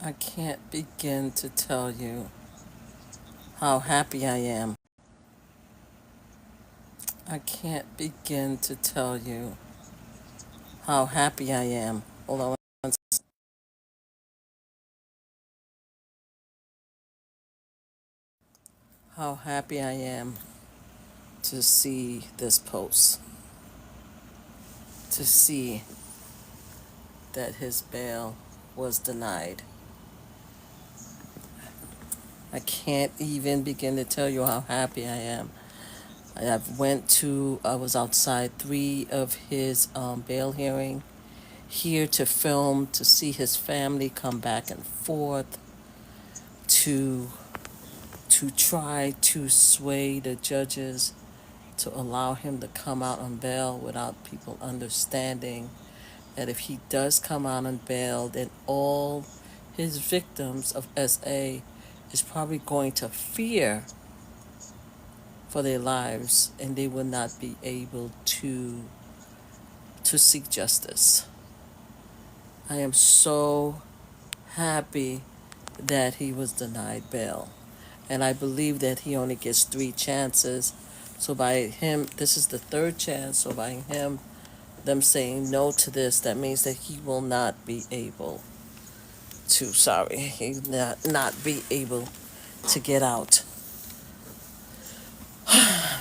I can't begin to tell you how happy I am. I can't begin to tell you how happy I am. Hold on. How happy I am to see this post, to see that his bail was denied. I can't even begin to tell you how happy I am. I was outside three of his bail hearing, here to film, to see his family come back and forth, to try to sway the judges to allow him to come out on bail without people understanding that if he does come out on bail, then all his victims of SA is probably going to fear for their lives, and they will not be able to seek justice. I am so happy that he was denied bail. And I believe that he only gets 3 chances. So by him, this is the 3rd chance. So by them saying no to this, that means that he will not be able he not be able to get out.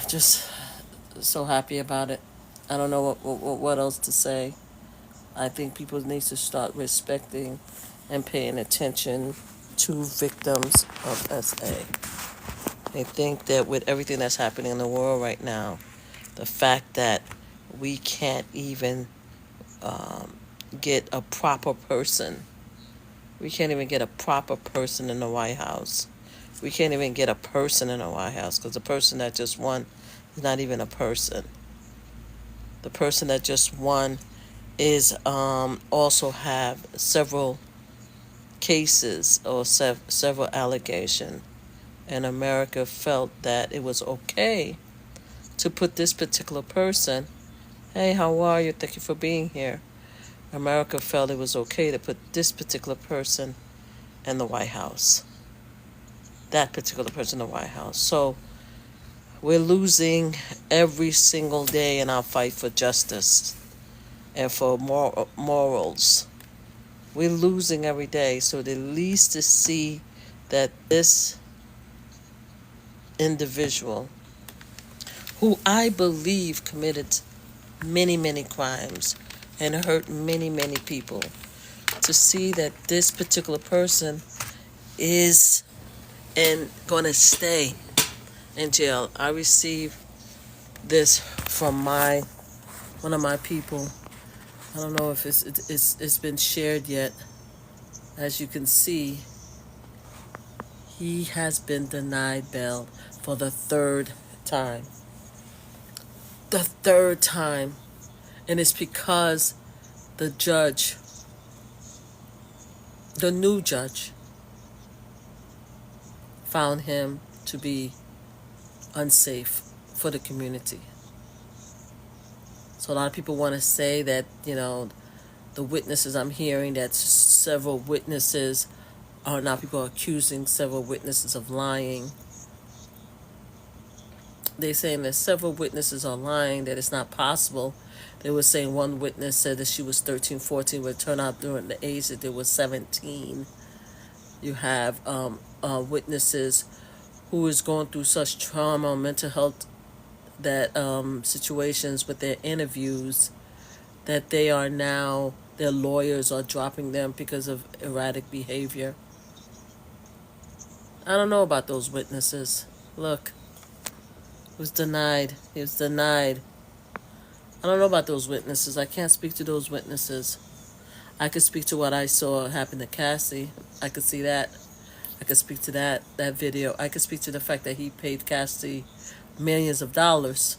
Just so happy about it. I don't know what else to say. I think people need to start respecting and paying attention to victims of SA. I think that with everything that's happening in the world right now, the fact that we can't even get a proper person, we can't even get a proper person in the White House. We can't even get a person in the White House because the person that just won is not even a person. The person that just won is also have several cases or several allegations, and America felt that it was okay to put this particular person, hey, how are you? Thank you for being here. America felt it was okay to put this particular person in the White House. That particular person in the White House. So we're losing every single day in our fight for justice and for morals. We're losing every day. So the least to see that this individual, who I believe committed many, many crimes and hurt many, many people, to see that this particular person is going to stay in jail. I received this from one of my people. I don't know if it's been shared yet. As you can see, he has been denied bail for the 3rd time. The 3rd time. And it's because the judge, the new judge, found him to be unsafe for the community. So a lot of people want to say that, the witnesses, I'm hearing that several witnesses are now, people are accusing several witnesses of lying. They're saying that several witnesses are lying, that it's not possible. They were saying one witness said that she was 13, 14, but it turned out during the age that they were 17. You have witnesses who is going through such trauma, mental health, that situations with their interviews, that they are now, their lawyers are dropping them because of erratic behavior. I don't know about those witnesses. Look, he was denied. He was denied. I don't know about those witnesses. I can't speak to those witnesses. I could speak to what I saw happen to Cassie. I could see that. I could speak to that video. I could speak to the fact that he paid Cassie millions of dollars.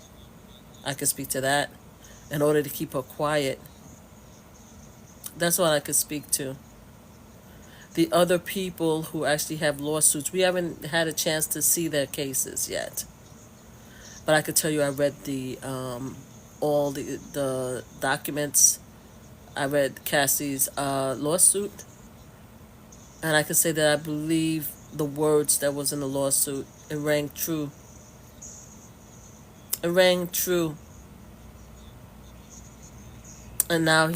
I could speak to that in order to keep her quiet. That's what I could speak to. The other people who actually have lawsuits, we haven't had a chance to see their cases yet. But I could tell you, I read all the documents. I read Cassie's lawsuit. And I can say that I believe the words that was in the lawsuit. It rang true. It rang true. And now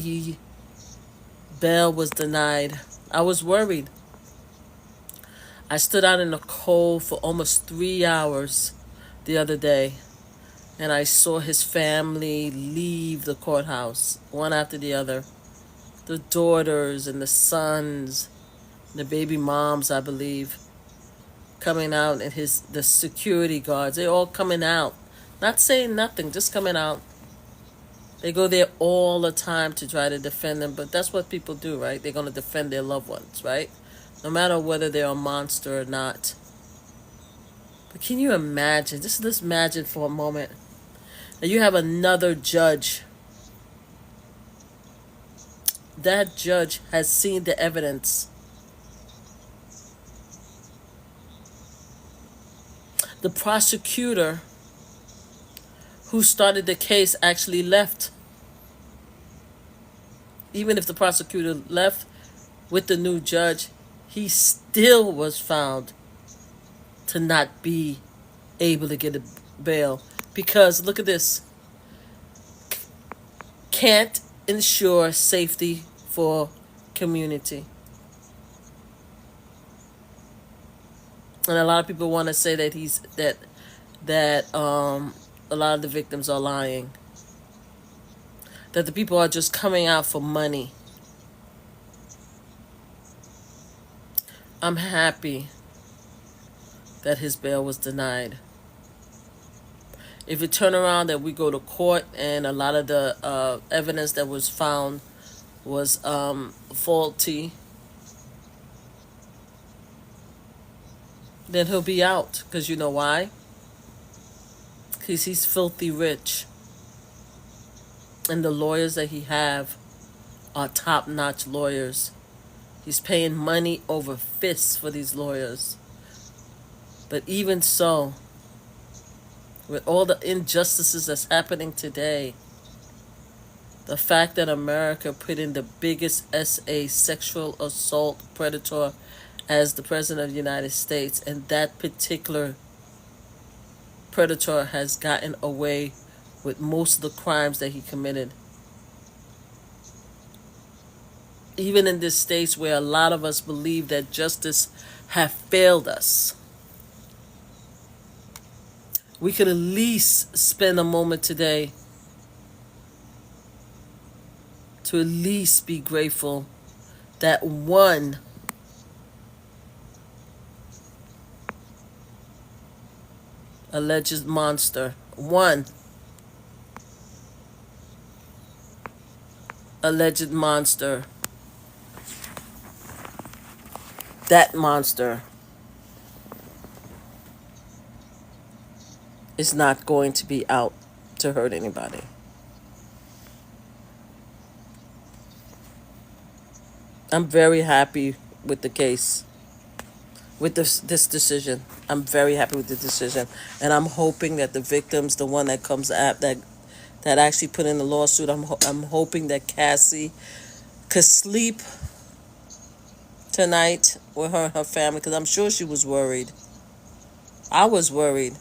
bail was denied. I was worried. I stood out in the cold for almost 3 hours the other day, and I saw his family leave the courthouse, one after the other. The daughters and the sons, the baby moms, I believe, coming out, and the security guards, they're all coming out. Not saying nothing, just coming out. They go there all the time to try to defend them, but that's what people do, right? They're going to defend their loved ones, right? No matter whether they're a monster or not. But can you imagine, just imagine for a moment, that you have another judge. That judge has seen the evidence. The prosecutor who started the case actually left. Even if the prosecutor left with the new judge, he still was found to not be able to get a bail. Because, look at this, can't ensure safety for community. And a lot of people want to say that a lot of the victims are lying. That the people are just coming out for money. I'm happy that his bail was denied. If it turn around that we go to court and a lot of the evidence that was found was faulty, then he'll be out. Because you know why? Because he's filthy rich. And the lawyers that he have are top-notch lawyers. He's paying money over fists for these lawyers. But even so, with all the injustices that's happening today, the fact that America put in the biggest SA sexual assault predator as the President of the United States, and that particular predator has gotten away with most of the crimes that he committed. Even in this states where a lot of us believe that justice have failed us, we could at least spend a moment today to at least be grateful that one alleged monster, one alleged monster, that monster is not going to be out to hurt anybody. I'm very happy with the case, with this decision. I'm very happy with the decision, and I'm hoping that the victims, the one that comes at that actually put in the lawsuit, I'm hoping that Cassie could sleep tonight with her and her family, because I'm sure she was worried. I was worried.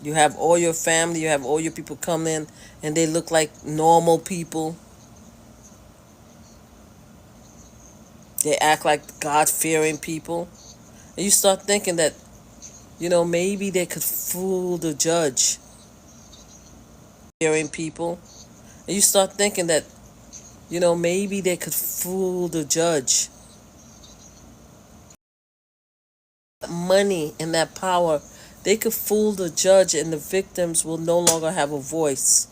You have all your family, you have all your people come in, and they look like normal people. They act like God-fearing people. And you start thinking that, maybe they could fool the judge. Fearing people. And you start thinking that, maybe they could fool the judge. Money and that power, they could fool the judge, and the victims will no longer have a voice.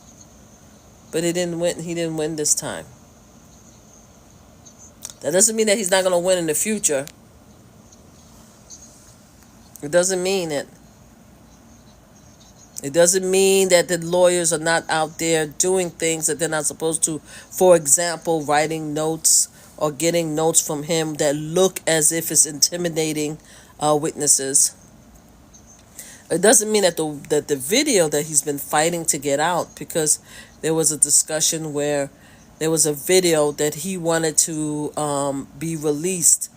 But he didn't win this time. That doesn't mean that he's not going to win in the future. It doesn't mean it. It doesn't mean that the lawyers are not out there doing things that they're not supposed to. For example, writing notes or getting notes from him that look as if it's intimidating witnesses. It doesn't mean that the video that he's been fighting to get out, because there was a discussion where There was a video that he wanted to be released,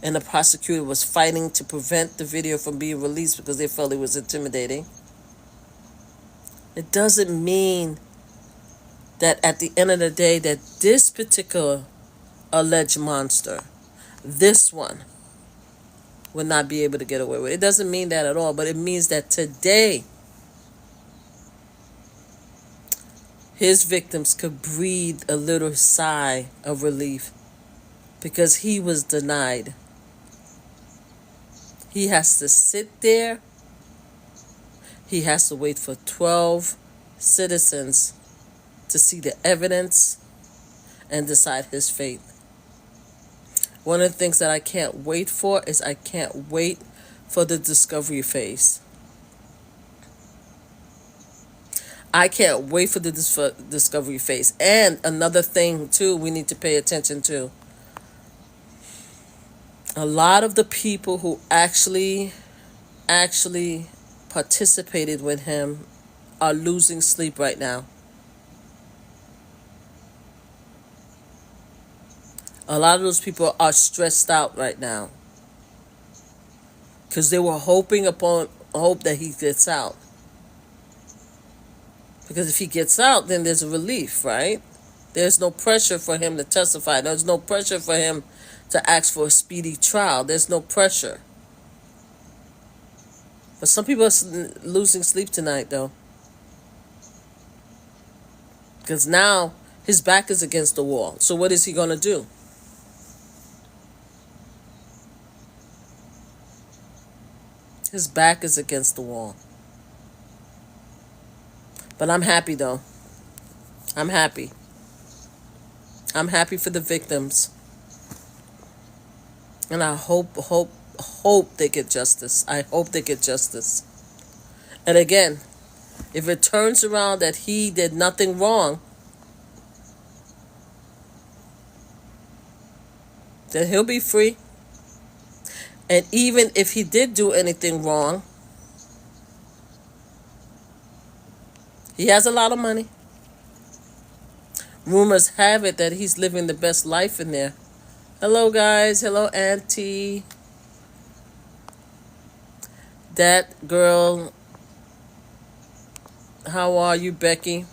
and the prosecutor was fighting to prevent the video from being released because they felt it was intimidating. It doesn't mean that at the end of the day that this particular alleged monster, this one, would not be able to get away with it. It doesn't mean that at all, but it means that today his victims could breathe a little sigh of relief because he was denied. He has to sit there. He has to wait for 12 citizens to see the evidence and decide his fate. One of the things that I can't wait for is I can't wait for the discovery phase. I can't wait for the discovery phase. And another thing, too, we need to pay attention to. A lot of the people who actually participated with him are losing sleep right now. A lot of those people are stressed out right now because they were hoping upon hope that he gets out. Because if he gets out, then there's a relief, right? There's no pressure for him to testify. There's no pressure for him to ask for a speedy trial. There's no pressure. But some people are losing sleep tonight, though. Because now his back is against the wall. So what is he going to do? His back is against the wall. But I'm happy, though. I'm happy. I'm happy for the victims. And I hope they get justice. I hope they get justice. And again, if it turns around that he did nothing wrong, then he'll be free. And even if he did do anything wrong, he has a lot of money. Rumors have it that he's living the best life in there. Hello, guys. Hello, Auntie. That girl. How are you, Becky?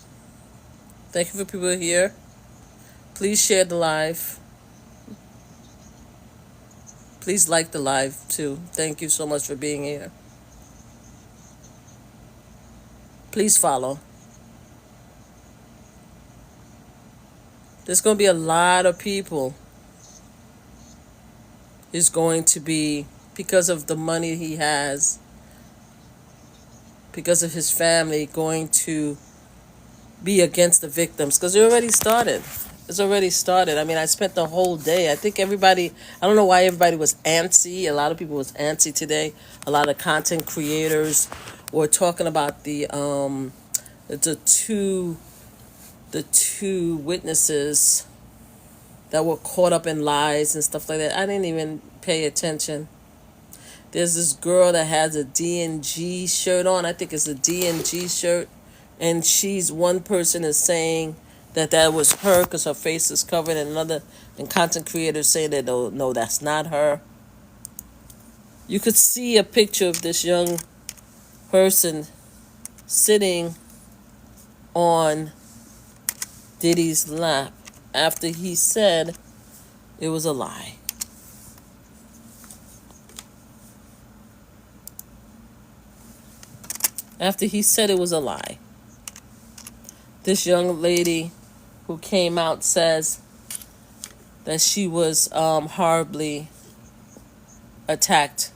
Thank you for people here. Please share the live. Please like the live, too. Thank you so much for being here. Please follow. There's going to be a lot of people. Is going to be, because of the money he has, because of his family, going to be against the victims. Because it already started. It's already started. I mean, I spent the whole day. I think everybody, I don't know why everybody was antsy. A lot of people was antsy today. A lot of content creators were talking about the two witnesses that were caught up in lies and stuff like that. I didn't even pay attention. There's this girl that has a D&G shirt on. I think it's a D&G shirt. And one person is saying that was her because her face is covered. And content creators say that, no, that's not her. You could see a picture of this young person sitting on Diddy's lap after he said it was a lie. After he said it was a lie. This young lady who came out says that she was horribly attacked.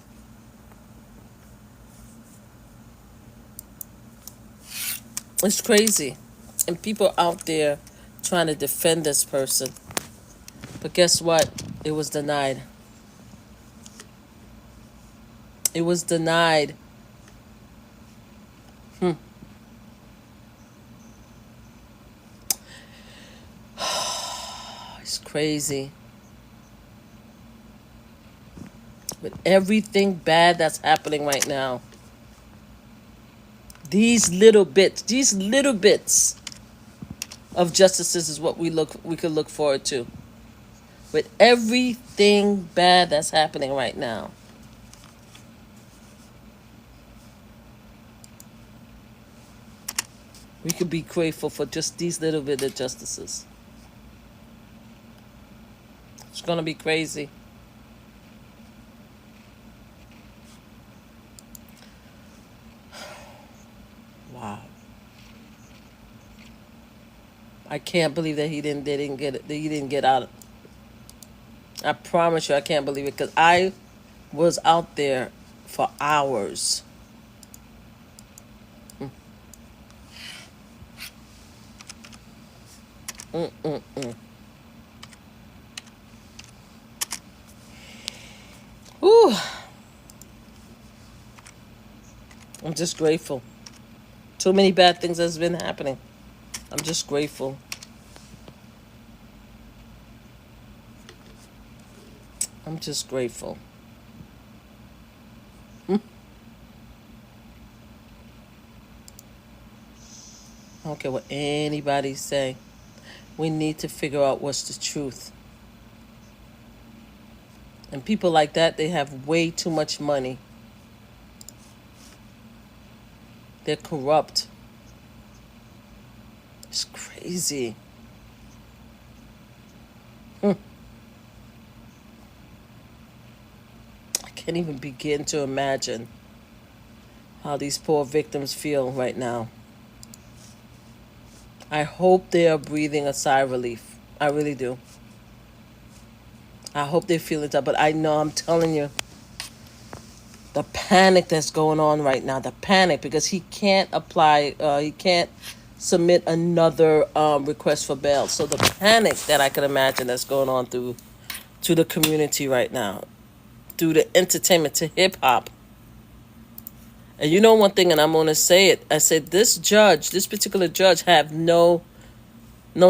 It's crazy. And people out there trying to defend this person. But guess what? It was denied. It was denied. It's crazy. With everything bad that's happening right now, these little bits of justices is what we could look forward to. With everything bad that's happening right now. We could be grateful for just these little bit of justices. It's gonna be crazy. Wow. I can't believe that they didn't get it. That he didn't get out. I promise you, I can't believe it because I was out there for hours. Mm-mm-mm. Whew. I'm just grateful. Too many bad things has been happening. I'm just grateful. I'm just grateful. I don't care what anybody say. We need to figure out what's the truth. And people like that, they have way too much money. They're corrupt. It's crazy. I can't even begin to imagine how these poor victims feel right now. I hope they are breathing a sigh of relief. I really do. I hope they feel it, but I know, I'm telling you, the panic that's going on right now, the panic, because he can't he can't submit another request for bail. So the panic that I can imagine that's going on to the community right now, through the entertainment, to hip hop. And you know one thing, and I'm going to say it. I said this particular judge, have no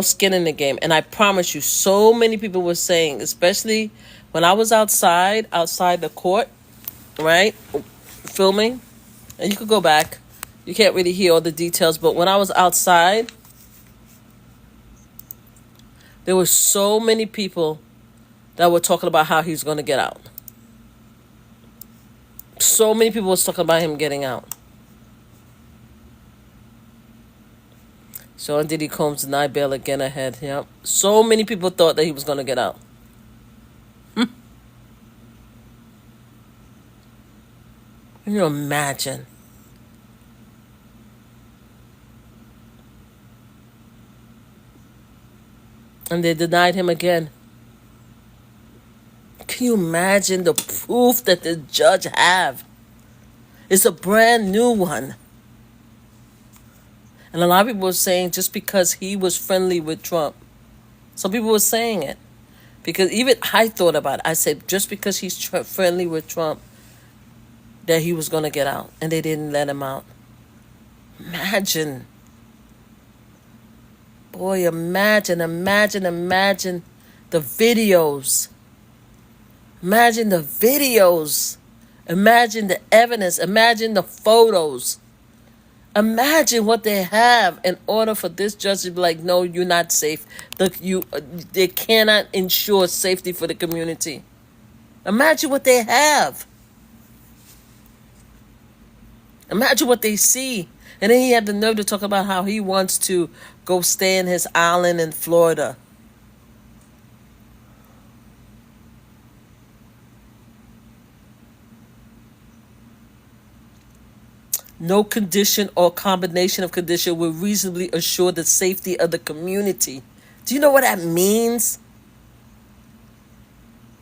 skin in the game. And I promise you, so many people were saying, especially when I was outside the court, right, filming, and you could go back. You can't really hear all the details, but when I was outside, there were so many people that were talking about how he's going to get out. So many people was talking about him getting out. So Diddy Combs denied bail again ahead. Yep. So many people thought that he was going to get out. Can you imagine? And they denied him again. Can you imagine the proof that the judge have? It's a brand new one. And a lot of people were saying just because he was friendly with Trump. Some people were saying it. Because even I thought about it. I said just because he's friendly with Trump, that he was going to get out. And they didn't let him out. Imagine. Boy, imagine the videos. Imagine the videos. Imagine the evidence. Imagine the photos. Imagine what they have in order for this judge to be like, no, you're not safe. They cannot ensure safety for the community. Imagine what they have. Imagine what they see. And then he had the nerve to talk about how he wants to go stay in his island in Florida. No condition or combination of condition will reasonably assure the safety of the community. Do you know what that means?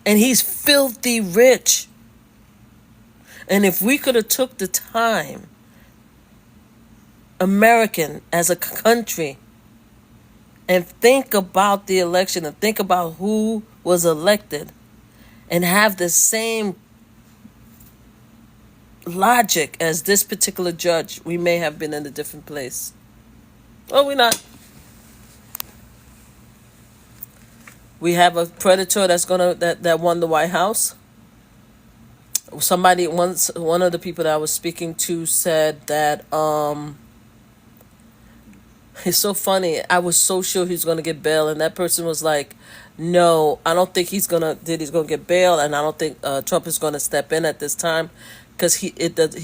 And he's filthy rich. And if we could have took the time, American as a country, and think about the election and think about who was elected and have the same logic as this particular judge, we may have been in a different place. Oh, we're not. We have a predator that won the White House. Somebody once, one of the people that I was speaking to said that It's so funny. I was so sure he's gonna get bail, and that person was like, "No, I don't think Diddy's gonna get bail, and I don't think Trump is gonna step in at this time, because he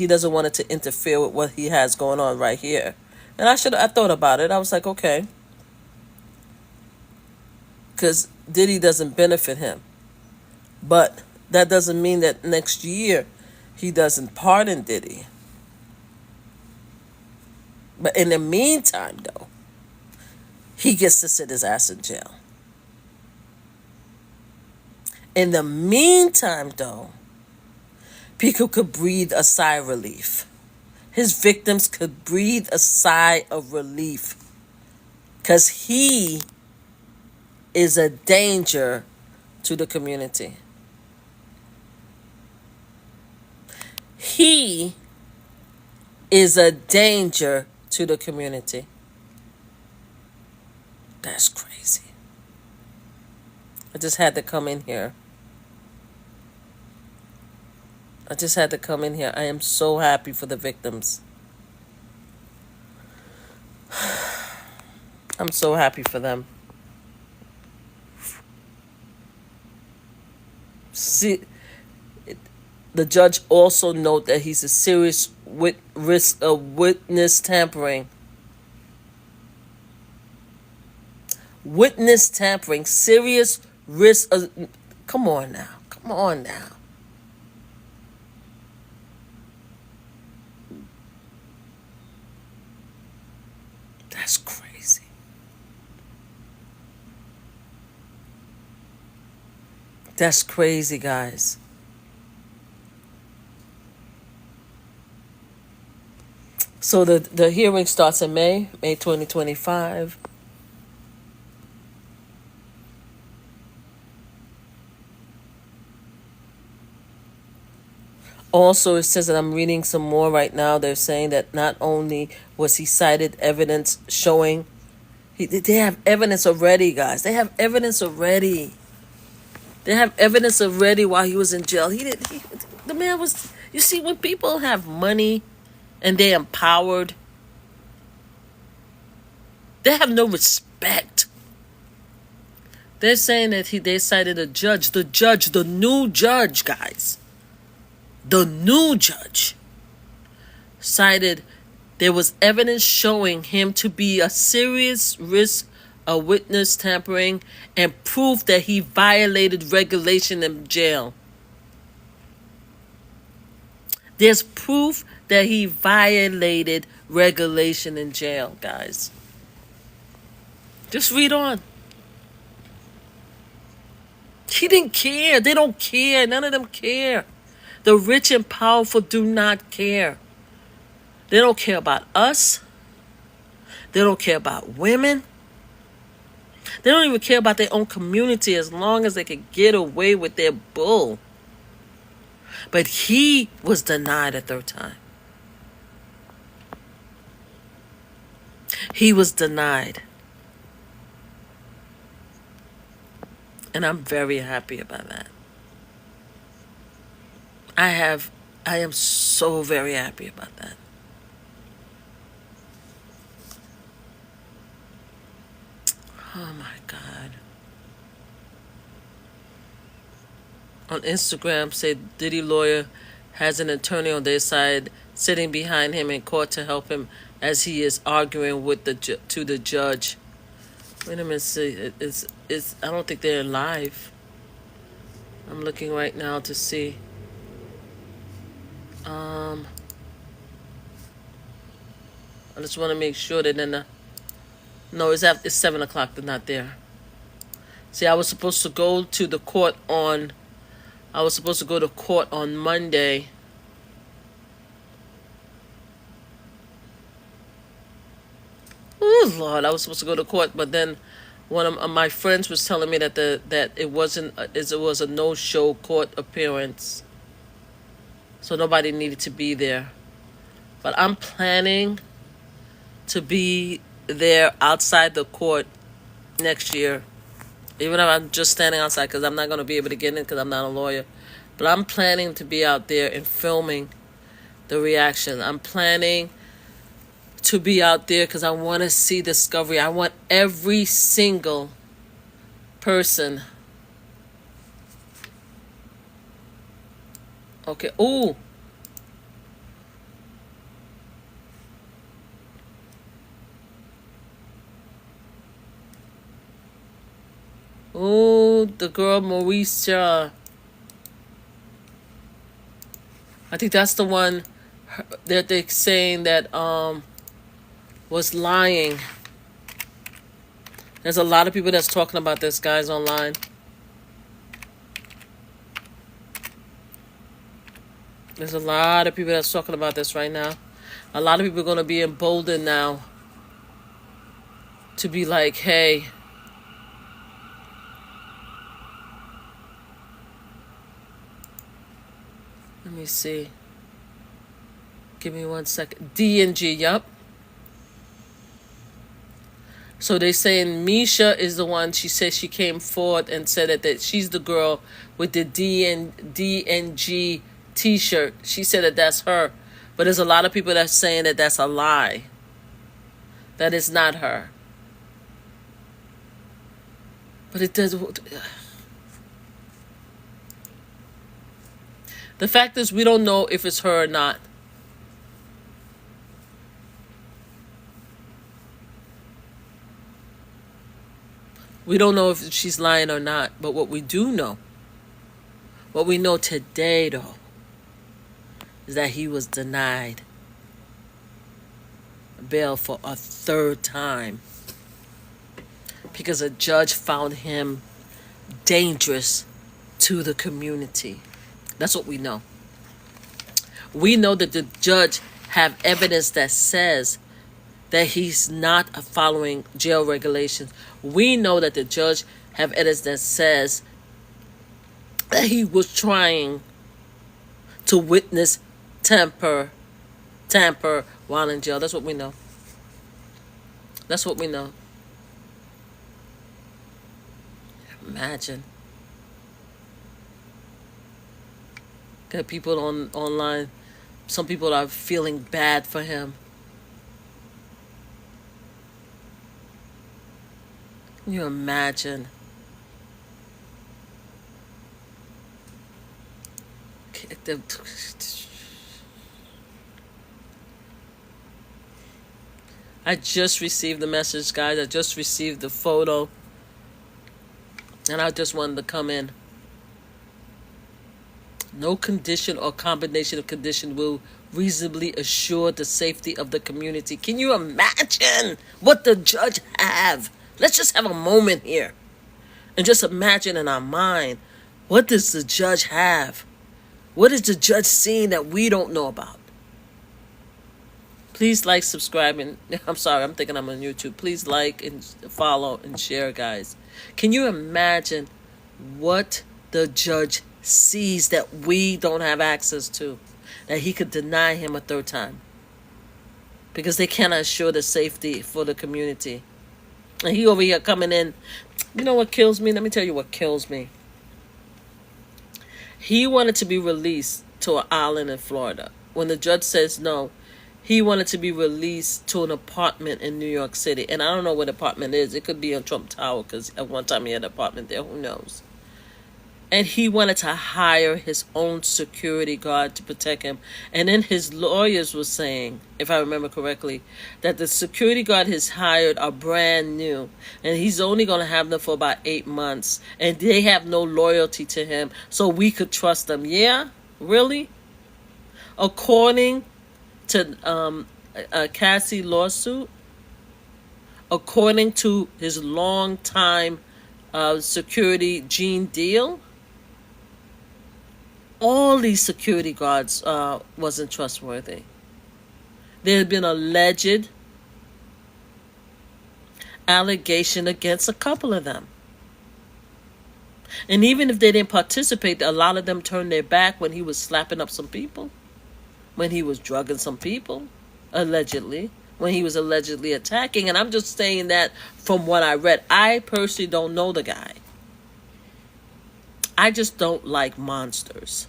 doesn't want it to interfere with what he has going on right here." And I thought about it. I was like, okay, because Diddy doesn't benefit him, but that doesn't mean that next year he doesn't pardon Diddy. But in the meantime, though, he gets to sit his ass in jail. In the meantime, though, people could breathe a sigh of relief. His victims could breathe a sigh of relief, because he is a danger to the community. He is a danger to the community. That's crazy. I just had to come in here. I am so happy for the victims. I'm so happy for them. See, the judge also noted that he's a serious risk of witness tampering. Witness tampering, serious risk of... Come on now. That's crazy. That's crazy, guys. So the hearing starts in May 2025. Also, it says that I'm reading some more right now. They're saying that not only was he cited evidence showing, they have evidence already, guys. They have evidence already. While he was in jail. The man was. You see, when people have money and they're empowered, they have no respect. They're saying that they cited a judge, the new judge, guys. The new judge cited there was evidence showing him to be a serious risk of witness tampering and proof that he violated regulation in jail. There's proof that he violated regulation in jail, guys. Just read on. He didn't care. They don't care. None of them care. The rich and powerful do not care. They don't care about us. They don't care about women. They don't even care about their own community as long as they can get away with their bull. But he was denied a third time. He was denied. And I'm very happy about that. I am so very happy about that. Oh my God. On Instagram, said Diddy lawyer has an attorney on their side sitting behind him in court to help him as he is arguing with the judge. Wait a minute, see, I don't think they're live. I'm looking right now to see. I just want to make sure that no, it's 7 o'clock. They're not there. See, I was supposed to go to court on Monday. Oh Lord, I was supposed to go to court, but then one of my friends was telling me that it was a no-show court appearance, so nobody needed to be there. But I'm planning to be there outside the court next year, even if I'm just standing outside, because I'm not going to be able to get in because I'm not a lawyer. But I'm planning to be out there and filming the reaction. I'm planning to be out there because I want to see discovery. I want every single person. Okay. Ooh. Ooh, the girl Mauricia. I think that's the one that they're saying that was lying. There's a lot of people that's talking about this, guys, online. There's a lot of people that's talking about this right now. A lot of people are going to be emboldened now to be like, hey, let me see. Give me 1 second. D and G, yup. So they saying Misha is the one. She said she came forward and said that she's the girl with the D and G T-shirt. She said that that's her, but there's a lot of people that's saying that that's a lie. That is not her. But it does. The fact is, we don't know if it's her or not. We don't know if she's lying or not, but what we do know, what we know today, though, is that he was denied bail for a third time because a judge found him dangerous to the community. That's what we know. We know that the judge have evidence that says that he's not following jail regulations. We know that the judge have evidence that says that he was trying to witness tamper while in jail. That's what we know. That's what we know. Imagine. Got people online. Some people are feeling bad for him. Can you imagine? I just received the message, guys. I just received the photo. And I just wanted to come in. No condition or combination of condition will reasonably assure the safety of the community. Can you imagine what the judge have? Let's just have a moment here and just imagine in our mind, what does the judge have? What is the judge seeing that we don't know about? Please like, subscribe, and I'm sorry, I'm thinking I'm on YouTube. Please like and follow and share, guys. Can you imagine what the judge sees that we don't have access to? That he could deny him a third time because they cannot assure the safety for the community. And he over here coming in. You know what kills me? Let me tell you what kills me. He wanted to be released to an island in Florida. When the judge says no, he wanted to be released to an apartment in New York City. And I don't know what apartment it is. It could be on Trump Tower because at one time he had an apartment there. Who knows? And he wanted to hire his own security guard to protect him. And then his lawyers were saying, if I remember correctly, that the security guard he's hired are brand new. And he's only going to have them for about 8 months. And they have no loyalty to him. So we could trust them. Yeah? Really? According to Cassie lawsuit, according to his longtime security Gene Deal, all these security guards wasn't trustworthy. There had been alleged allegation against a couple of them. And even if they didn't participate, a lot of them turned their back when he was slapping up some people, when he was drugging some people, allegedly, when he was allegedly attacking. And I'm just saying that from what I read. I personally don't know the guy. I just don't like monsters.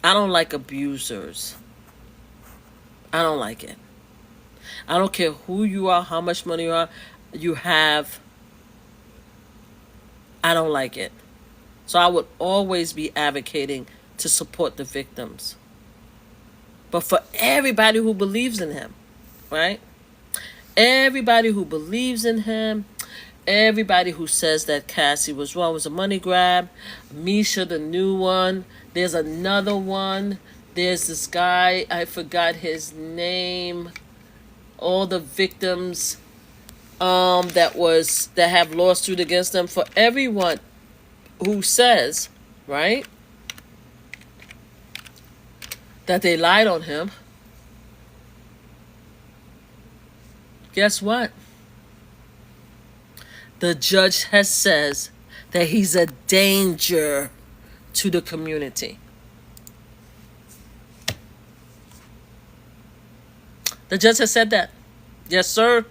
I don't like abusers. I don't like it. I don't care who you are, how much money you have. I don't like it. So I would always be advocating to support the victims. But for everybody who believes in him, right? Everybody who believes in him, everybody who says that Cassie was wrong, was a money grab. Misha, the new one. There's another one. There's this guy, I forgot his name. All the victims that have lawsuit against them. For everyone who says, right, that they lied on him, guess what? The judge has says that he's a danger to the community. The judge has said that. Yes, sir.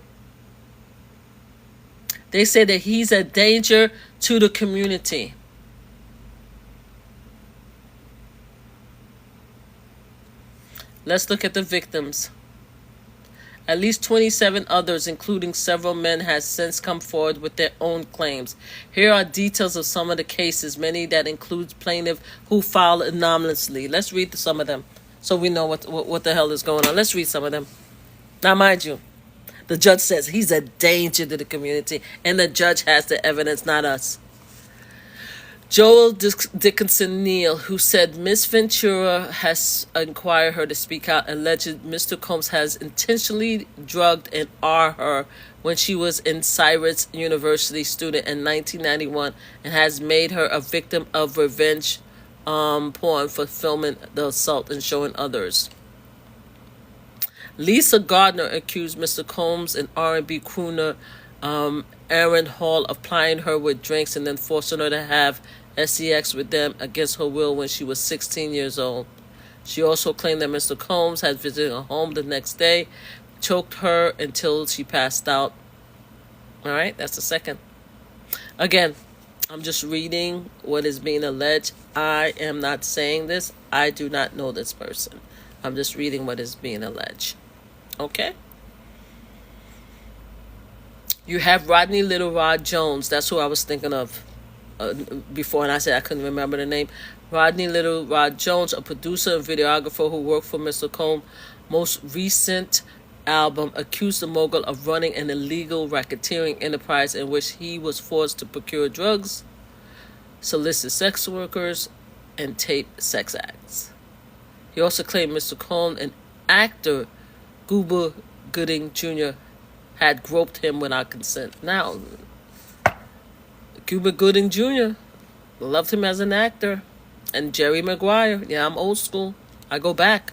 They say that he's a danger to the community. Let's look at the victims. At least 27 others, including several men, has since come forward with their own claims. Here are details of some of the cases, many that includes plaintiffs who filed anonymously. Let's read some of them so we know what the hell is going on. Let's read some of them. Now, mind you, the judge says he's a danger to the community, and the judge has the evidence, not us. Joel Dickinson Neal, who said Miss Ventura has inquired her to speak out, alleged Mr. Combs has intentionally drugged and her when she was in Cyrus University student in 1991 and has made her a victim of revenge porn for filming the assault and showing others. Lisa Gardner accused Mr. Combs and R&B crooner Aaron Hall of plying her with drinks and then forcing her to have sex with them against her will when she was 16 years old. She also claimed that Mr. Combs had visited her home the next day, choked her until she passed out. All right, that's the second. Again, I'm just reading what is being alleged. I am not saying this. I do not know this person. I'm just reading what is being alleged. Okay? You have Rodney Little Rod Jones. That's who I was thinking of before, and I said I couldn't remember the name. Rodney Little Rod Jones, a producer and videographer who worked for Mr. Combs' most recent album, accused the mogul of running an illegal racketeering enterprise in which he was forced to procure drugs, solicit sex workers, and tape sex acts. He also claimed Mr. Combs and actor Cuba Gooding Jr. had groped him without consent. Now, Cuba Gooding Jr. loved him as an actor. And Jerry Maguire. Yeah, I'm old school. I go back.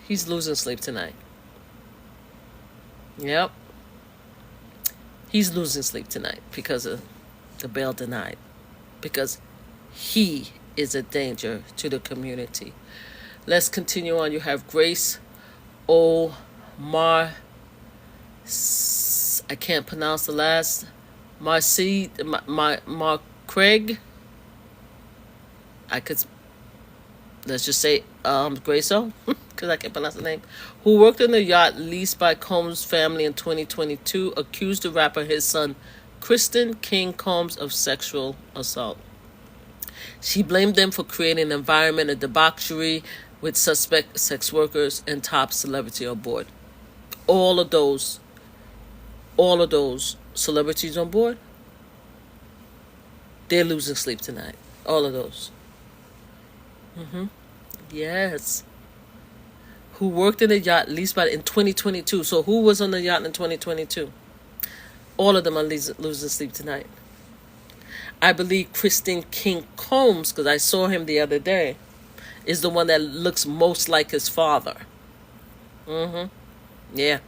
He's losing sleep tonight. Yep. He's losing sleep tonight because of the bail denied. Because he is a danger to the community. Let's continue on. You have Grace O'Mar. I can't pronounce the last. Mar Craig. Let's just say Grace O, because I can't pronounce the name, who worked on the yacht leased by Combs' family in 2022, accused the rapper and his son, Kristen King Combs, of sexual assault. She blamed them for creating an environment of debauchery with suspect sex workers and top celebrity on board. All of those celebrities on board, they're losing sleep tonight. All of those. Yes. Who worked in the yacht leased by in 2022. So who was on the yacht in 2022? All of them are losing sleep tonight. I believe Kristen King Combs, because I saw him the other day, is the one that looks most like his father. Yeah.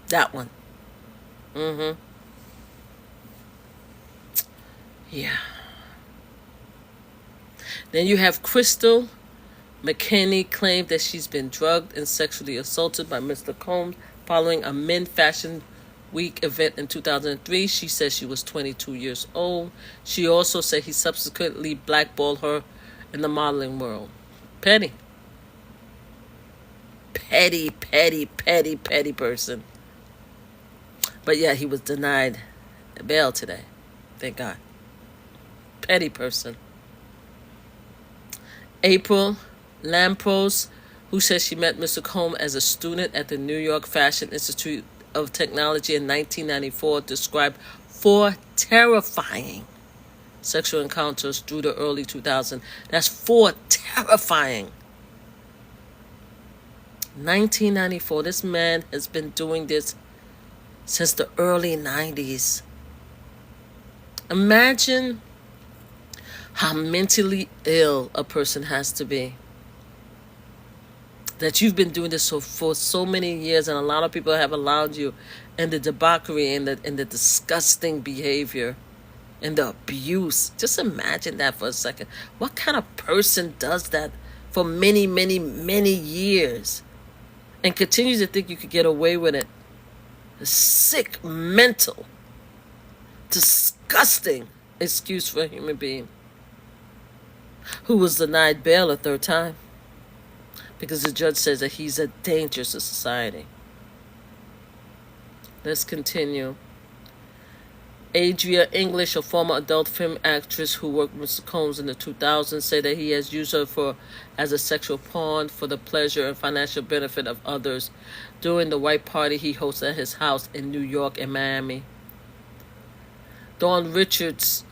That one. Yeah. Then you have Crystal McKinney claimed that she's been drugged and sexually assaulted by Mr. Combs following a Men Fashion Week event in 2003. She says she was 22 years old. She also said he subsequently blackballed her in the modeling world. Penny. petty, petty, petty, petty person. But yeah, he was denied bail today. Thank God. Petty person. April Lampros, who says she met Mr. Combs as a student at the New York Fashion Institute of Technology in 1994, described 4 terrifying sexual encounters through the early 2000s. That's 4 terrifying. 1994. This man has been doing this since the early 90s. Imagine how mentally ill a person has to be. That you've been doing this for so many years, and a lot of people have allowed you, and the debauchery and the disgusting behavior and the abuse. Just imagine that for a second. What kind of person does that for many, many, many years and continues to think you could get away with it? A sick, mental, disgusting excuse for a human being who was denied bail a 3rd time because the judge says that he's a danger to society. Let's continue. Adria English, a former adult film actress who worked with Mr. Combs in the 2000s, said that he has used her as a sexual pawn for the pleasure and financial benefit of others during the white party he hosts at his house in New York and Miami. Dawn Richards,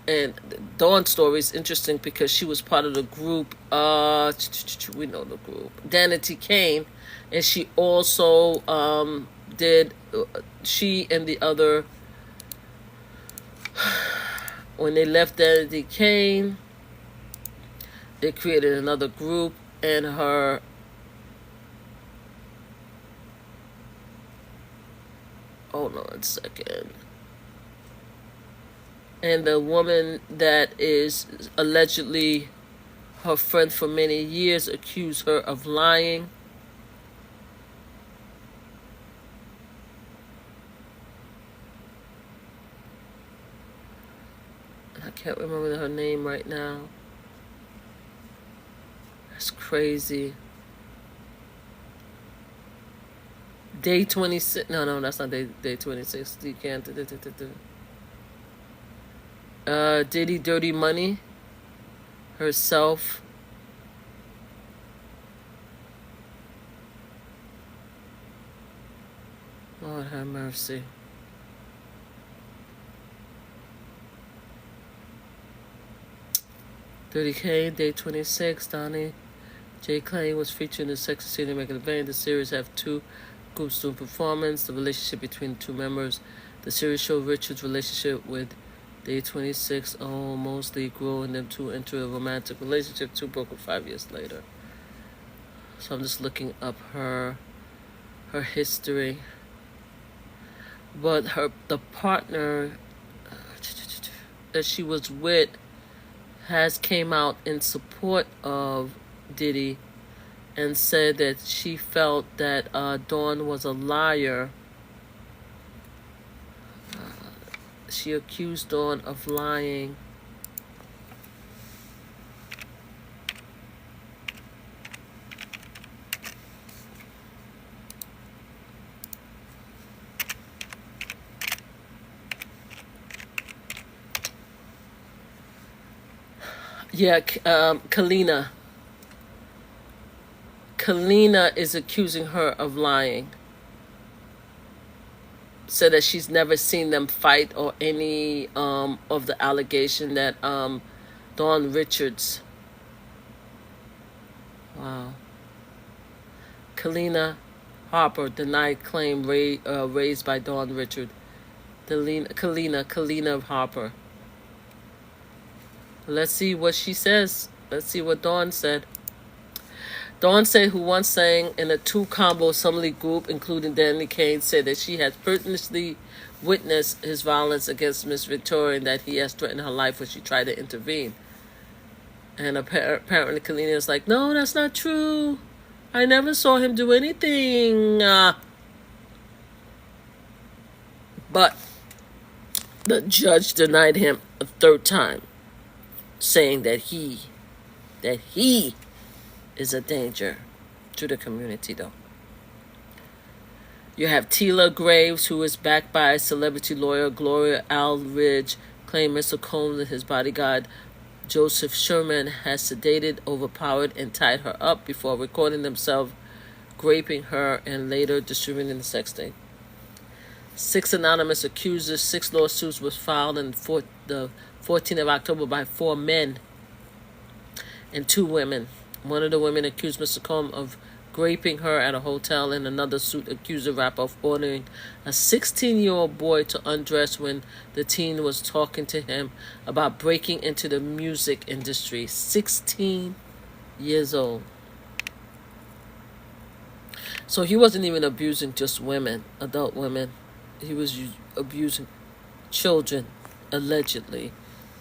and Dawn's story is interesting because she was part of the group, we know the group, Danity Kane, and she also she and the other, when they left Danity Kane, they created another group, and her hold on a second. And the woman that is allegedly her friend for many years accused her of lying. I can't remember her name right now. That's crazy. Day 26. No, that's not day 26. You can't. Diddy Dirty Money herself. Lord have mercy. Dirty Kane, Day 26. Donnie J. Clay was featured in the Sex and City Making a Vein. The series have 2 groups doing performance. The relationship between the 2 members. The series showed Richard's relationship with Day 26 mostly grew and them 2 into a romantic relationship. 2 broke up 5 years later. So I'm just looking up her history. But the partner that she was with has came out in support of Diddy and said that she felt that Dawn was a liar. She accused Dawn of lying. Yeah, Kalina. Kalina is accusing her of lying. Said that she's never seen them fight or any of the allegation that Dawn Richards. Wow. Kalina Harper denied claim raised by Dawn Richards. Kalina Harper. Let's see what she says. Let's see what Dawn said. Dawn said, who once sang in a 2-combo assembly group, including Danny Kane, said that she has personally witnessed his violence against Miss Victoria and that he has threatened her life when she tried to intervene. And apparently Kalina is like, no, that's not true. I never saw him do anything. But the judge denied him a 3rd time, saying that he is a danger to the community, though. You have Tila Graves, who is backed by celebrity lawyer Gloria Aldridge, claimed Mr. Combs and his bodyguard Joseph Sherman has sedated, overpowered, and tied her up before recording themselves raping her and later distributing the sex tape. 6 anonymous accusers, 6 lawsuits was filed on the 14th of October by 4 men and 2 women. One of the women accused Mr. Combs of raping her at a hotel, and another suit accused the rapper of ordering a 16-year-old boy to undress when the teen was talking to him about breaking into the music industry. 16 years old. So he wasn't even abusing just women, adult women. He was abusing children, allegedly,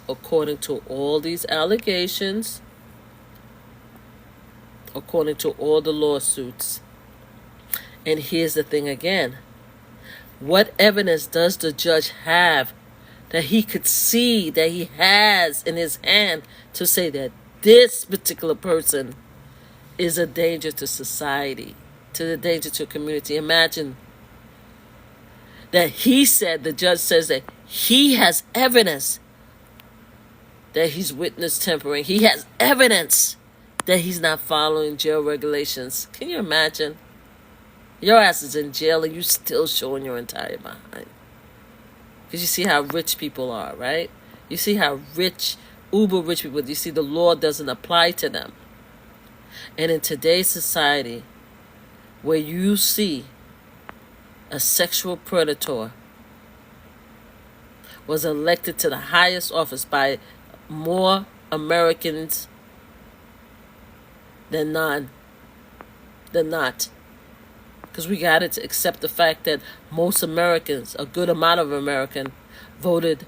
according to all these allegations, according to all the lawsuits. And here's the thing again. What evidence does the judge have that he could see, that he has in his hand, to say that this particular person is a danger to society, to the danger to a community? Imagine that he said, the judge says that he has evidence that he's witness tampering. He has evidence that he's not following jail regulations. Can you imagine? Your ass is in jail and you still showing your entire behind. Because you see how rich people are, right? You see how rich, uber rich people, you see the law doesn't apply to them. And in today's society, where you see a sexual predator was elected to the highest office by more Americans than not. Because we got to accept the fact that most Americans, a good amount of Americans, voted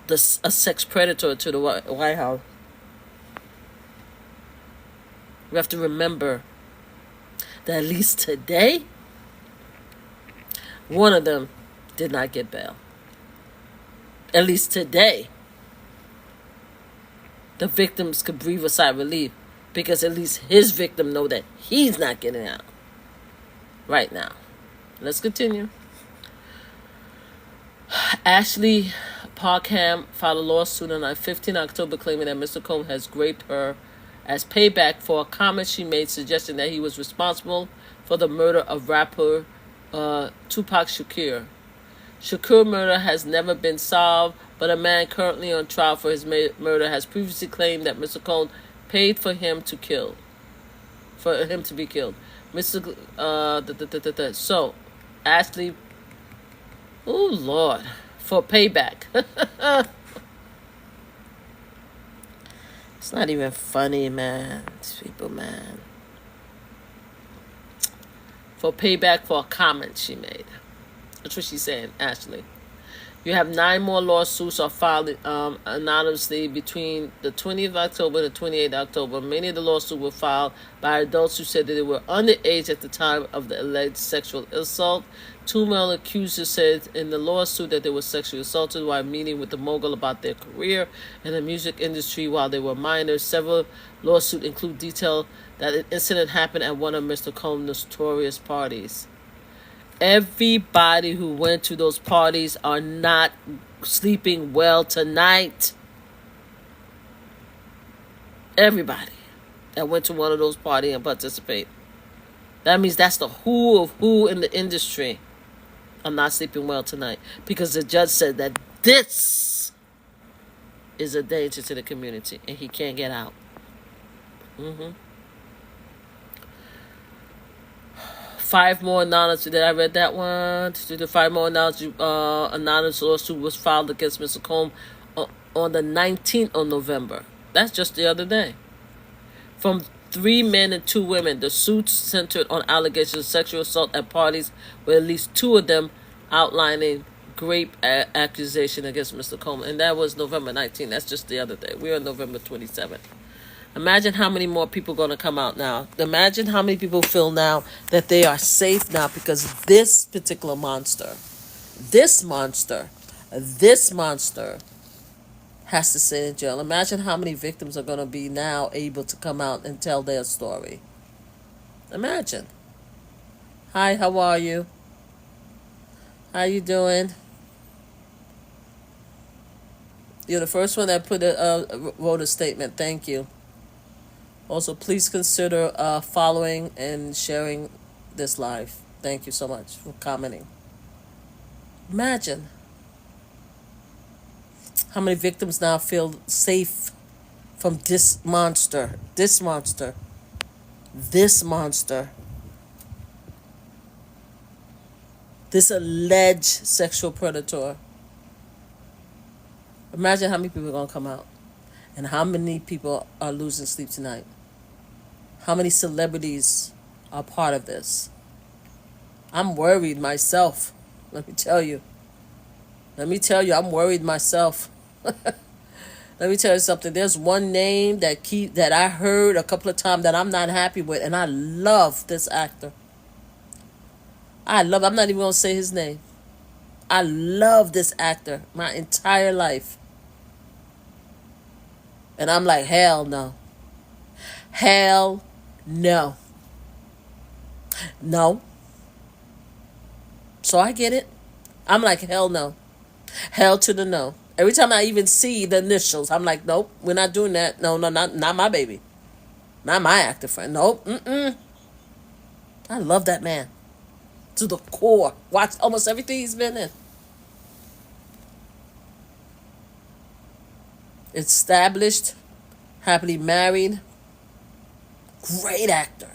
a sex predator to the White House. We have to remember that at least today, one of them did not get bail. At least today, the victims could breathe a sigh of relief, because at least his victim know that he's not getting out right now. Let's continue. Ashley Parkham filed a lawsuit on 15 October claiming that Mr. Combs has raped her as payback for a comment she made suggesting that he was responsible for the murder of rapper Tupac Shakur. Shakur murder has never been solved, but a man currently on trial for his murder has previously claimed that Mr. Combs paid for him to be killed. So, Ashley, oh Lord, for payback. It's not even funny, man. These people, man. For payback for a comment she made. That's what she's saying, Ashley. You have 9 more lawsuits are filed anonymously between the 20th of October and the 28th of October. Many of the lawsuits were filed by adults who said that they were underage at the time of the alleged sexual assault. 2 male accusers said in the lawsuit that they were sexually assaulted while meeting with the mogul about their career in the music industry while they were minors. Several lawsuits include detail that an incident happened at one of Mr. Combs' notorious parties. Everybody who went to those parties are not sleeping well tonight. Everybody that went to one of those parties and participated. That means that's the who of who in the industry are not sleeping well tonight. Because the judge said that this is a danger to the community and he can't get out. 5 more anonymous. Did I read that one? 5 more anonymous lawsuit was filed against Mr. Combs on the 19th of November. That's just the other day. From 3 men and 2 women, the suits centered on allegations of sexual assault at parties, with at least 2 of them outlining rape accusation against Mr. Combs. And that was November 19th. That's just the other day. We're on November 27th. Imagine how many more people are going to come out now. Imagine how many people feel now that they are safe now because this particular monster, this monster has to sit in jail. Imagine how many victims are going to be now able to come out and tell their story. Imagine. Hi, how are you? How you doing? You're the first one that wrote a statement. Thank you. Also, please consider following and sharing this live. Thank you so much for commenting. Imagine how many victims now feel safe from this monster, this monster, this alleged sexual predator. Imagine how many people are going to come out and how many people are losing sleep tonight. How many celebrities are part of this? I'm worried myself. Let me tell you, I'm worried myself. Let me tell you something. There's one name that I heard a couple of times that I'm not happy with, and I love this actor. I'm not even gonna say his name. I love this actor my entire life. And I'm like, hell no. Hell no. No. So I get it. I'm like, hell no. Hell to the no. Every time I even see the initials, I'm like, nope, we're not doing that. No, not my baby. Not my actor friend. Nope. I love that man. To the core. Watch almost everything he's been in. Established. Happily married. Great actor.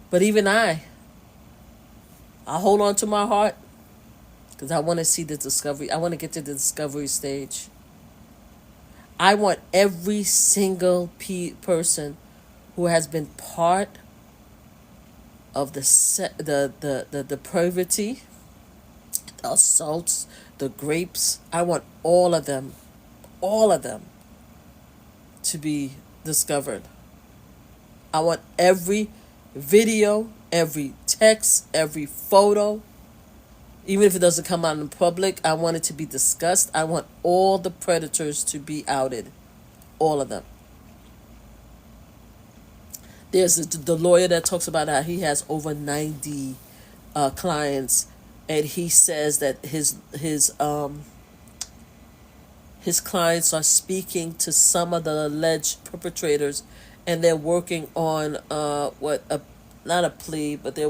But even I hold on to my heart because I want to see the discovery. I want to get to the discovery stage. I want every single person who has been part of the depravity, the assaults, the rapes. I want all of them to be discovered. I want every video, every text, every photo, even if it doesn't come out in public, I want it to be discussed. I want all the predators to be outed. All of them. There's the lawyer that talks about how he has over 90 clients, and he says that his clients are speaking to some of the alleged perpetrators, and they're working on not a plea, but they're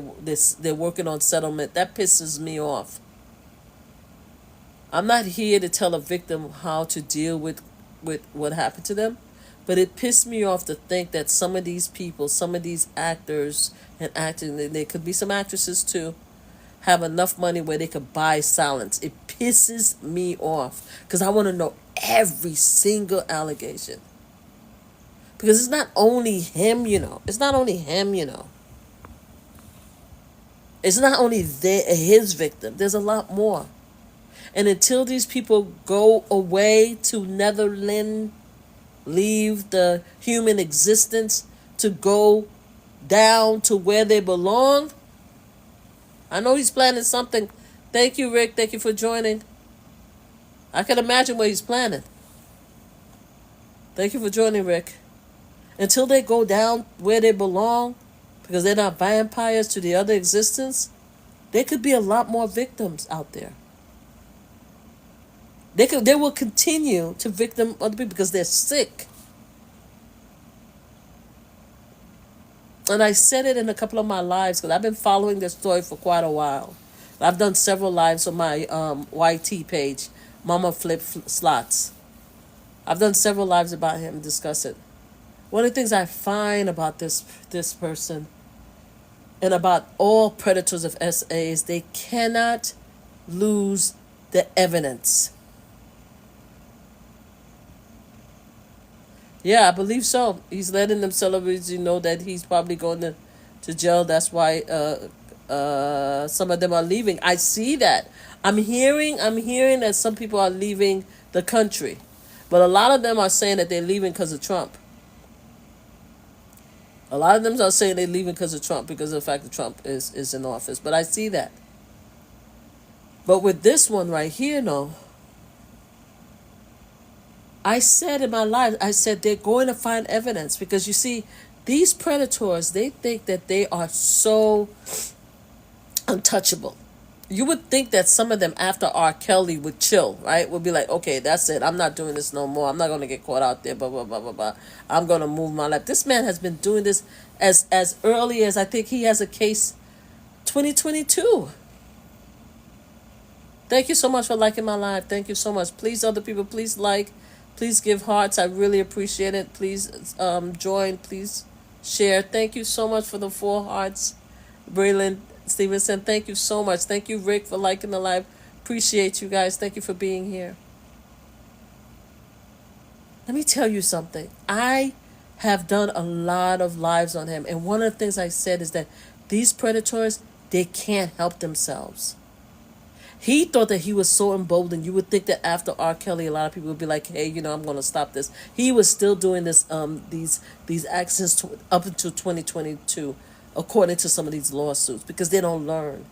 working on settlement. That pisses me off. I'm not here to tell a victim how to deal with what happened to them, but it pissed me off to think that some of these people, some of these actors and acting, there could be some actresses too, have enough money where they could buy silence. It pisses me off because I want to know every single allegation. Because it's not only him, It's not only him, It's not only his victim. There's a lot more. And until these people go away to Netherlands, leave the human existence to go down to where they belong, I know he's planning something. Thank you, Rick. Thank you for joining. I can imagine what he's planning. Thank you for joining, Rick. Until they go down where they belong, because they're not vampires to the other existence, there could be a lot more victims out there. They will continue to victim other people because they're sick. And I said it in a couple of my lives because I've been following this story for quite a while. I've done several lives on my YT page, MamaFlipLive. I've done several lives about him and discuss it. One of the things I find about this person and about all predators of SA is they cannot lose the evidence. Yeah, I believe so. He's letting them celebrities know that he's probably going to jail. That's why some of them are leaving. I see that. I'm hearing that some people are leaving the country. But a lot of them are saying that they're leaving because of Trump. A lot of them are saying they're leaving because of Trump, because of the fact that Trump is in office. But I see that. But with this one right here, no. I said in my life, I said they're going to find evidence because you see, These predators, they think that they are so untouchable. You would think that some of them after R. Kelly would chill, right? Would be like, okay, that's it. I'm not doing this no more. I'm not going to get caught out there, blah, blah, blah, blah, blah. I'm going to move my life. This man has been doing this as early as I think he has a case 2022. Thank you so much for liking my live. Thank you so much. Please, other people, please like. Please give hearts. I really appreciate it. Please join. Please share. Thank you so much for the 4 hearts. Braylon Stevenson, thank you so much. Thank you, Rick, for liking the live. Appreciate you guys. Thank you for being here. Let me tell you something. I have done a lot of lives on him. And one of the things I said is that these predators, they can't help themselves. He thought that he was so emboldened. You would think that after R. Kelly, a lot of people would be like, hey, I'm going to stop this. He was still doing this, these actions up until 2022. According to some of these lawsuits, because they don't learn.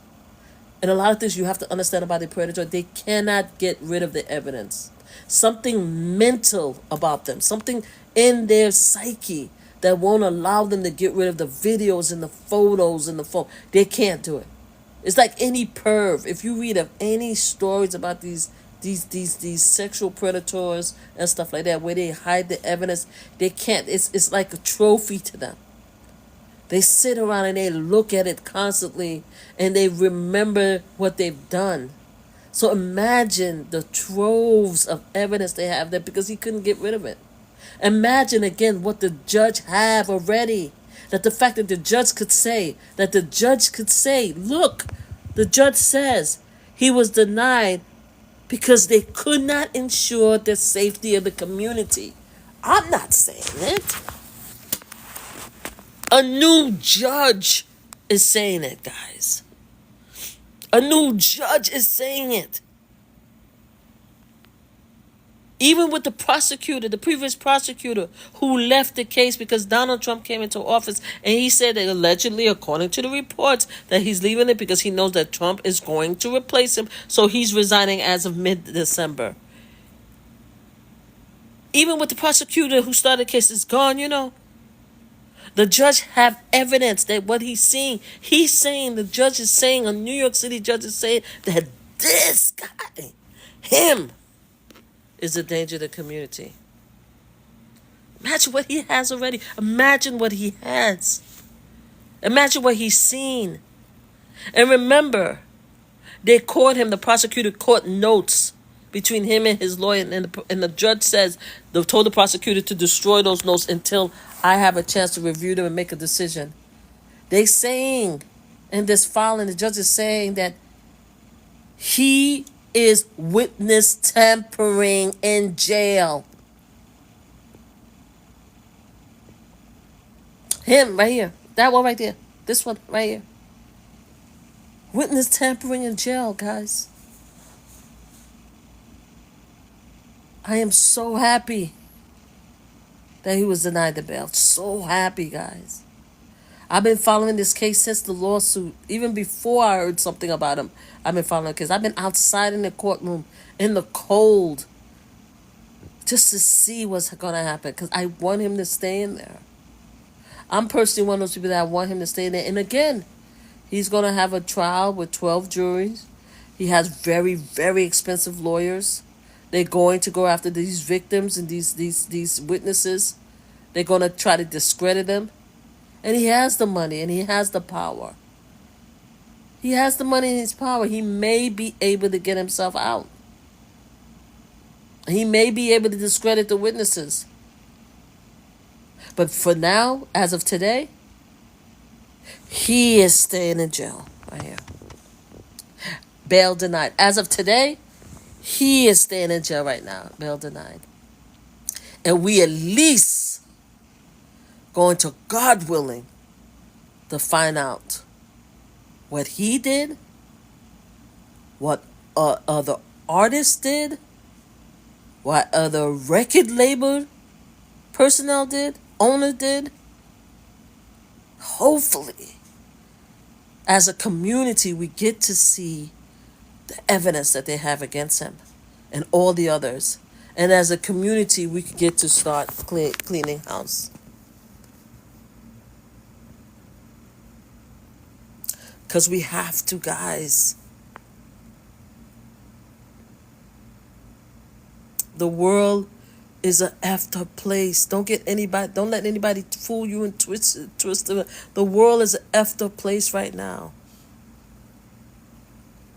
And a lot of things you have to understand about the predator, they cannot get rid of the evidence. Something mental about them, something in their psyche that won't allow them to get rid of the videos and the photos and the phone. They can't do it. It's like any perv. If you read of any stories about these sexual predators and stuff like that, where they hide the evidence, they can't. It's like a trophy to them. They sit around and they look at it constantly and they remember what they've done. So imagine the troves of evidence they have there because he couldn't get rid of it. Imagine again what the judge have already. That the fact that the judge could say, look, the judge says he was denied because they could not ensure the safety of the community. I'm not saying it. A new judge is saying it, guys. A new judge is saying it. Even with the prosecutor, the previous prosecutor who left the case because Donald Trump came into office and he said that allegedly, according to the reports, that he's leaving it because he knows that Trump is going to replace him. So he's resigning as of mid-December. Even with the prosecutor who started the case is gone, The judge have evidence that what he's saying, the judge is saying, a New York City judge is saying that this guy, him, is a danger to the community. Imagine what he has already. Imagine what he has. Imagine what he's seen. And remember, they caught him, the prosecutor caught notes between him and his lawyer, and the judge says, they told the prosecutor to destroy those notes until I have a chance to review them and make a decision. They saying in this filing, the judge is saying that he is witness tampering in jail. Him right here. That one right there. This one right here. Witness tampering in jail, guys. I am so happy that he was denied the bail. So happy, guys. I've been following this case since the lawsuit. Even before I heard something about him, I've been following the case. I've been outside in the courtroom in the cold just to see what's going to happen because I want him to stay in there. I'm personally one of those people that I want him to stay in there. And again, he's going to have a trial with 12 juries. He has very, very expensive lawyers. They're going to go after these victims and these witnesses. They're going to try to discredit them. And he has the money and he has the power. He has the money and his power. He may be able to get himself out. He may be able to discredit the witnesses. But for now, as of today, he is staying in jail right here. Bail denied. As of today, he is staying in jail right now. Bail denied. And we at least going to, God willing, to find out what he did, what other artists did, what other record label personnel did, owner did. Hopefully, as a community, we get to see the evidence that they have against him and all the others. And as a community, we could get to start cleaning house. Because we have to, guys. The world is a effed up place. Don't let anybody fool you and twist it. The world is a effed up place right now.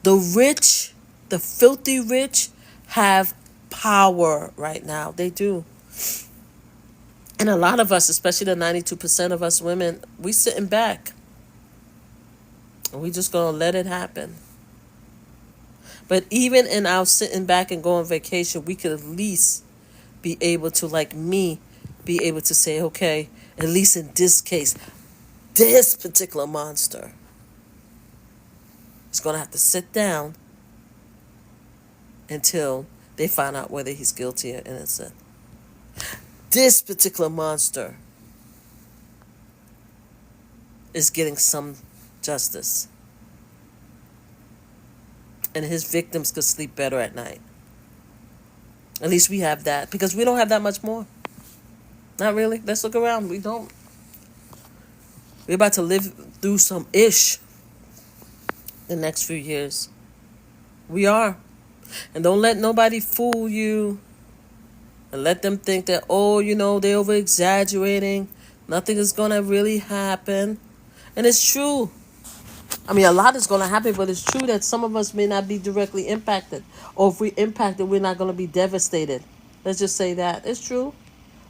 The rich, the filthy rich, have power right now. They do. And a lot of us, especially the 92% of us women, we sitting back. And we just gonna let it happen. But even in our sitting back and going on vacation, we could at least be able to, like me, be able to say, okay, at least in this case, this particular monster is going to have to sit down until they find out whether he's guilty or innocent. This particular monster is getting some justice. And his victims could sleep better at night. At least we have that, because we don't have that much more. Not really. Let's look around. We don't. We're about to live through some ish the next few years. We are. And don't let nobody fool you and let them think that, oh, they're over exaggerating. Nothing is going to really happen. And it's true. I mean, a lot is going to happen, but it's true that some of us may not be directly impacted. Or if we're impacted, we're not going to be devastated. Let's just say that. It's true.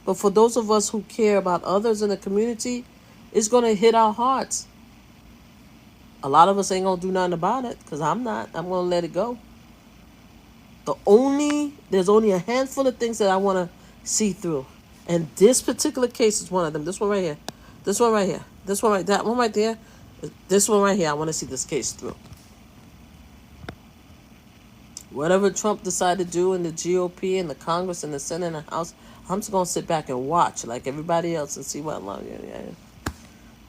But for those of us who care about others in the community, it's going to hit our hearts. A lot of us ain't going to do nothing about it, because I'm not. I'm going to let it go. There's only a handful of things that I want to see through. And this particular case is one of them. This one right here. This one right here. This one right, that one right there. This one right here, I want to see this case through. Whatever Trump decided to do in the GOP and the Congress and the Senate and the House, I'm just going to sit back and watch like everybody else and see what long.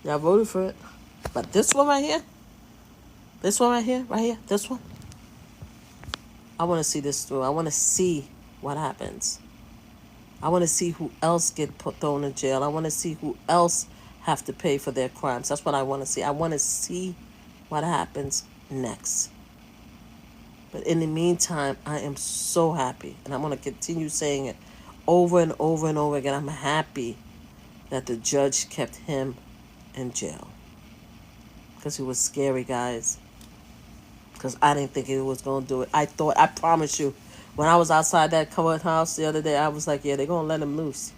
Y'all voted for it. But this one right here, this one right here, this one, I want to see this through. I want to see what happens. I want to see who else get thrown in jail. I want to see who else have to pay for their crimes. That's what I want to see. I want to see what happens next. But in the meantime, I am so happy. And I'm going to continue saying it over and over and over again. I'm happy that the judge kept him in jail. Because he was scary, guys. Because I didn't think he was going to do it. I promise you, when I was outside that courthouse the other day, I was like, yeah, they're going to let him loose.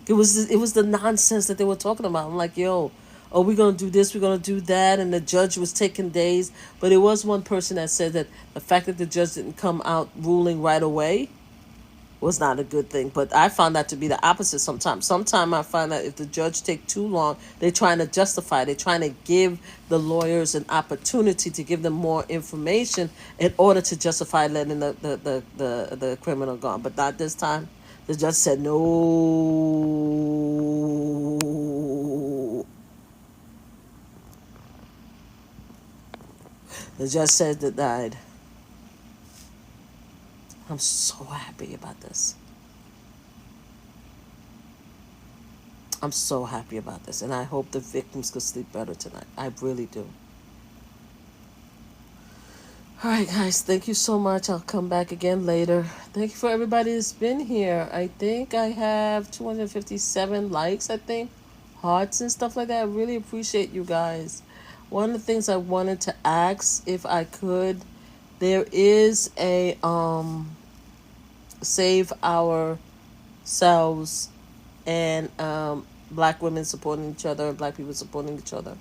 It was the nonsense that they were talking about. I'm like, yo, we're going to do this, we're going to do that. And the judge was taking days. But it was one person that said that the fact that the judge didn't come out ruling right away was not a good thing. But I found that to be the opposite sometimes. Sometimes I find that if the judge take too long, they're trying to justify. They're trying to give the lawyers an opportunity to give them more information in order to justify letting the criminal go. But not this time. The judge said no. The judge said that died. I'm so happy about this. I'm so happy about this. And I hope the victims could sleep better tonight. I really do. All right, guys. Thank you so much. I'll come back again later. Thank you for everybody that's been here. I think I have 257 likes, hearts and stuff like that. I really appreciate you guys. One of the things I wanted to ask, if I could, there is a Save Ourselves and black women supporting each other and black people supporting each other.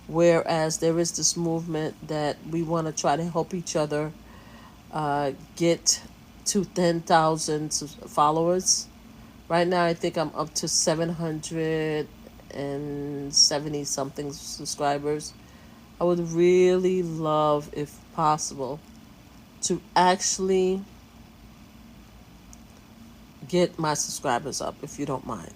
Whereas there is this movement that we want to try to help each other get to 10,000 followers. Right now, I think I'm up to 770 something subscribers. I would really love, if possible, to actually get my subscribers up, if you don't mind.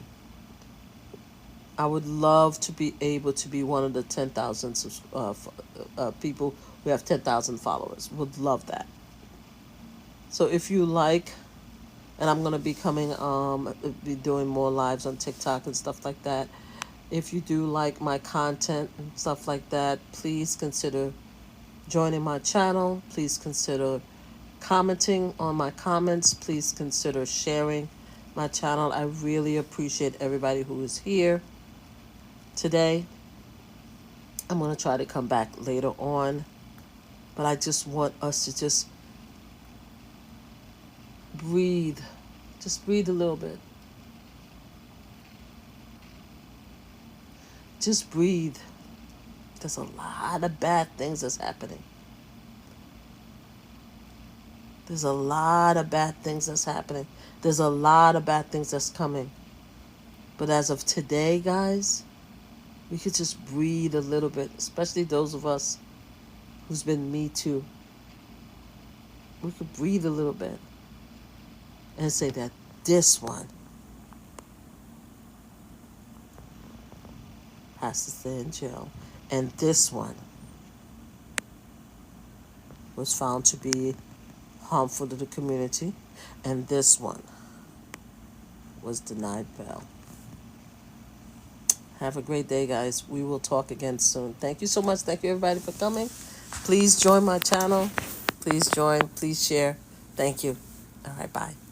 I would love to be able to be one of the 10,000 people who have 10,000 followers. Would love that. So if you like, and I'm going to be be doing more lives on TikTok and stuff like that. If you do like my content and stuff like that, please consider joining my channel. Please consider commenting on my comments. Please consider sharing my channel. I really appreciate everybody who is here today. I'm going to try to come back later on, but I just want us to just breathe. Just breathe a little bit. Just breathe. There's a lot of bad things that's happening. There's a lot of bad things that's happening. There's a lot of bad things that's coming. But as of today, guys, we could just breathe a little bit, especially those of us who's been Me Too. We could breathe a little bit and say that this one has to stay in jail. And this one was found to be harmful to the community. And this one was denied bail. Have a great day, guys. We will talk again soon. Thank you so much. Thank you, everybody, for coming. Please join my channel. Please join. Please share. Thank you. All right, bye.